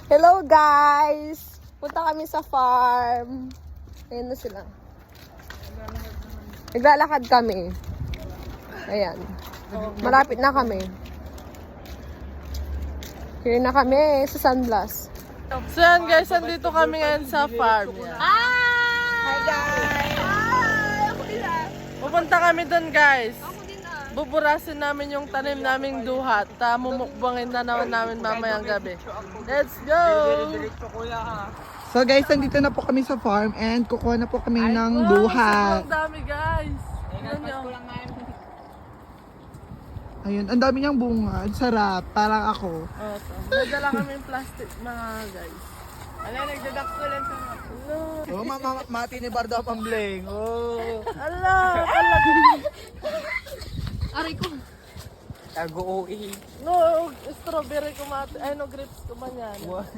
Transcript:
Hello guys! Punta kami sa farm. Ayan na sila. Naglalakad kami. Ayan. Malapit na kami. Here na kami sa Sunblast. So yan guys, andito kami ngayon sa farm. Hi guys! Pupunta kami doon guys. Buburasin namin yung tanim naming duhat. Mumukbangin na naman namin mamayang gabi. Let's go! So guys, nandito na po kami sa farm and kukuha na po kami ng duha. Sobrang dami guys. Tignan nyo. Ayun, ang dami niyang bunga. Ang sarap, parang ako. Nadala kami yung plastic mga guys. Ala, nagdadakto lang sa mga. Oh, mati ni Bardo Pambling. Oh. Ala! Aray ko. Tago-OE. No, strawberry kumati. Ay, no, grapes kumanyan.